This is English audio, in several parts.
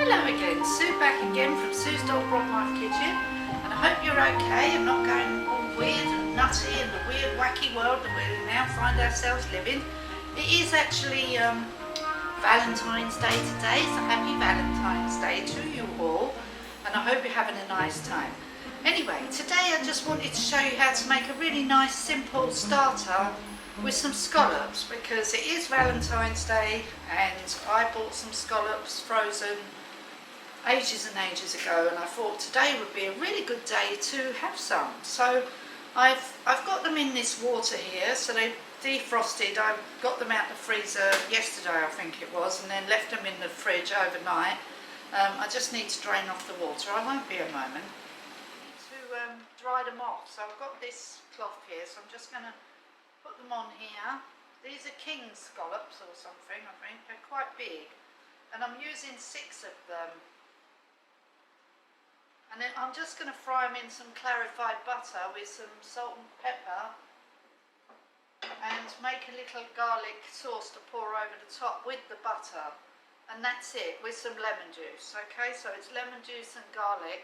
Hello again, Sue back again from Sue's Dog Broadlife Kitchen, and I hope you're okay and not going all weird and nutty in the weird wacky world that we now find ourselves living. It is actually Valentine's Day today, so happy Valentine's Day to you all, and I hope you're having a nice time. Anyway, today I just wanted to show you how to make a really nice simple starter with some scallops, because it is Valentine's Day and I bought some scallops frozen ages and ages ago, and I thought today would be a really good day to have some. So I've got them in this water here, so they defrosted. I got them out the freezer yesterday, I think it was, and then left them in the fridge overnight. I just need to drain off the water. I won't be a moment. To dry them off, so I've got this cloth here, so I'm just going to put them on here. These are king scallops or something, I think. They're quite big, and I'm using 6 of them. And then I'm just going to fry them in some clarified butter with some salt and pepper, and make a little garlic sauce to pour over the top with the butter. And that's it, with some lemon juice. Okay, so it's lemon juice and garlic.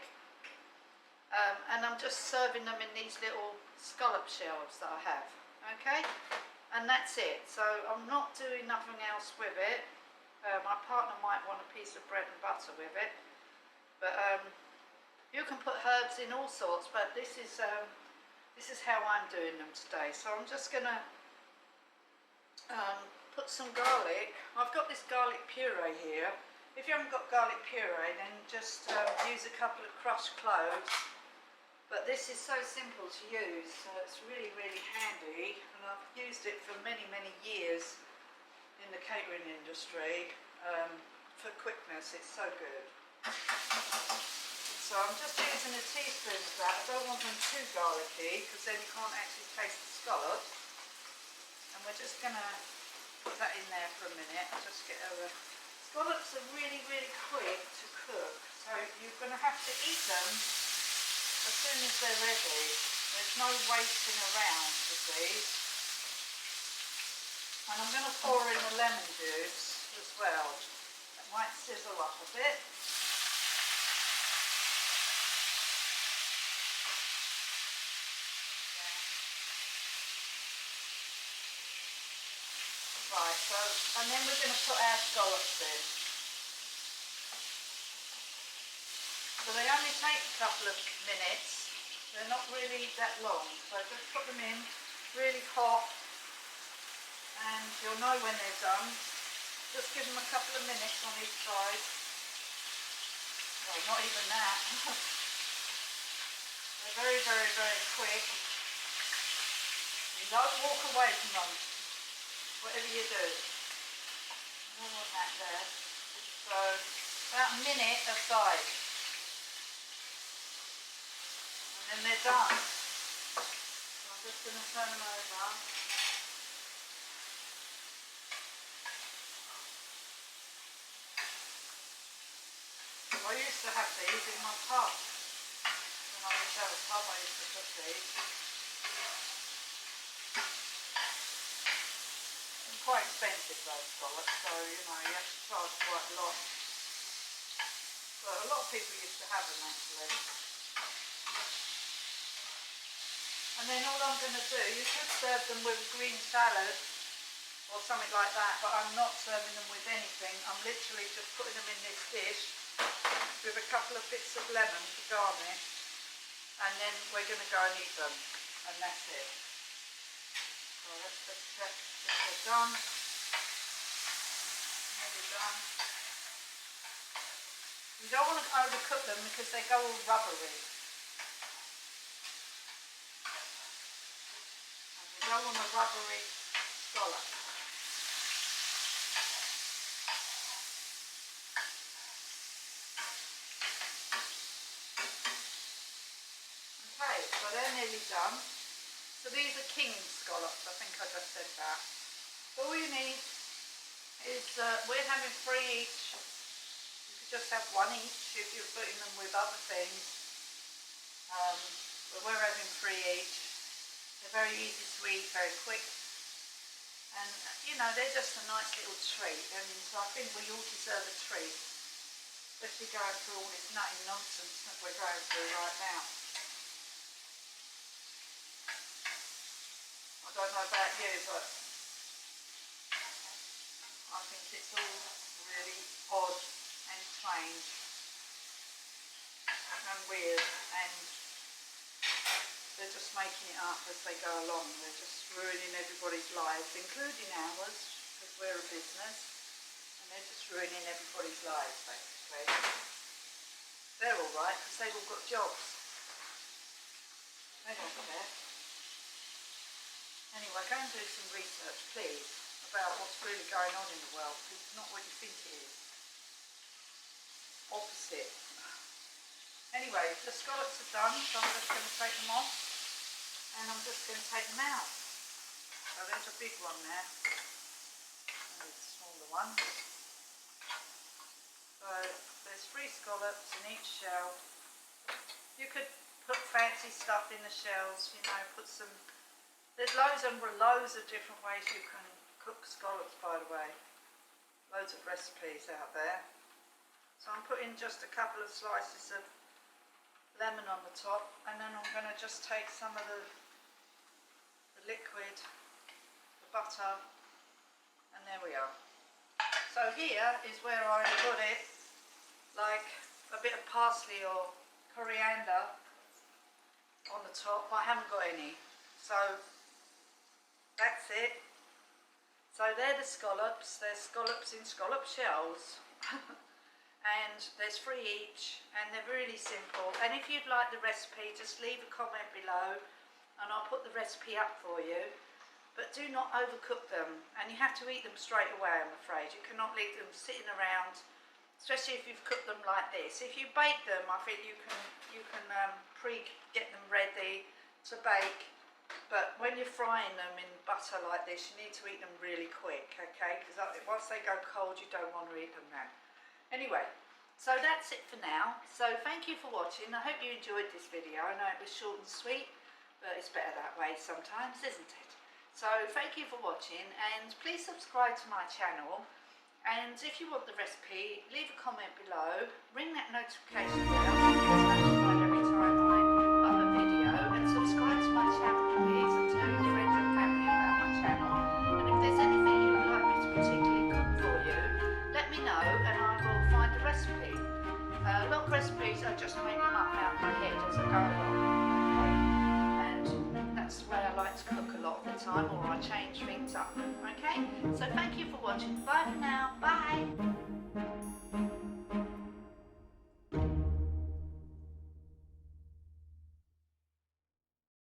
And I'm just serving them in these little scallop shells that I have. Okay, and that's it. So I'm not doing nothing else with it. My partner might want a piece of bread and butter with it, but you can put herbs in all sorts, but this is how I'm doing them today. So I'm just gonna put some garlic. I've got this garlic puree here. If you haven't got garlic puree, then just use a couple of crushed cloves. But this is so simple to use, so it's really, really handy, and I've used it for many, many years in the catering industry for quickness. It's so good. So I'm just using a teaspoon of that. I don't want them too garlicky, because then you can't actually taste the scallop. And we're just going to put that in there for a minute. Just get over. Scallops are really, really quick to cook, so you're going to have to eat them as soon as they're ready. There's no waiting around with these. And I'm going to pour in the lemon juice as well. That might sizzle up a bit. Right, so, and then we're going to put our scallops in. So they only take a couple of minutes. They're not really that long. So just put them in really hot, and you'll know when they're done. Just give them a couple of minutes on each side. Well, not even that. They're very, very, very quick. You don't walk away from them, whatever you do. I don't want that there. So about a minute aside. And they're done. So I'm just going to turn them over. I used to have these in my tub. When I used to have a tub, I used to put these. They're quite expensive, those scallops, so you know you have to charge quite a lot. So a lot of people used to have them actually. And then all I'm going to do, you could serve them with a green salad or something like that, but I'm not serving them with anything. I'm literally just putting them in this dish with a couple of bits of lemon to garnish, and then we're going to go and eat them, and that's it. So let's just check if they're done. Maybe done. You don't want to overcook them because they go all rubbery. You don't want a rubbery scallop. Okay, so they're nearly done. So these are king scallops, I think I just said that. All you need is, we're having 3 each. You could just have 1 each if you're putting them with other things. But we're having 3 each. They're very easy to eat, very quick, and you know, they're just a nice little treat, and so I think we all deserve a treat. especially going through all this nutty nonsense that we're going through right now. I don't know about you, but I think it's all really odd and strange and weird, and they're just making it up as they go along. They're just ruining everybody's lives, including ours, because we're a business, and they're just ruining everybody's lives, basically. They're all right, because they've all got jobs. They don't care. Anyway, go and do some research, please, about what's really going on in the world, because it's not what you think it is. Opposite. Anyway, the scallops are done, so I'm just going to take them off, and I'm just going to take them out. So there's a big one there, and there's a smaller one. So there's 3 scallops in each shell. You could put fancy stuff in the shells, you know, put some... There's loads of different ways you can cook scallops, by the way. Loads of recipes out there. So I'm putting just a couple of slices of lemon on the top, and then I'm going to just take some of the liquid, the butter, and there we are. So here is where I put it, like a bit of parsley or coriander on the top. I haven't got any, so that's it. So they're the scallops. They're scallops in scallop shells. And there's 3 each, and they're really simple. And if you'd like the recipe, just leave a comment below and I'll put the recipe up for you. But do not overcook them, and you have to eat them straight away, I'm afraid. You cannot leave them sitting around, especially if you've cooked them like this. If you bake them, I think you can get them ready to bake. But when you're frying them in butter like this, you need to eat them really quick, okay? Because once they go cold, you don't want to eat them now. Anyway, so that's it for now. So thank you for watching. I hope you enjoyed this video. I know it was short and sweet, but it's better that way sometimes, isn't it? So thank you for watching, and please subscribe to my channel. And if you want the recipe, leave a comment below, ring that notification bell so you get notified every time I upload a video, and subscribe to my channel, please, and tell your friends and family about my channel. And if there's anything you would like me to particularly cook for you, let me know and I will find the recipe. A lot of recipes I just make them up out of my head as I go along, okay? And that's the way I like to cook a lot of the time, or I change things up, okay? So thank you for watching. Bye for now. Bye.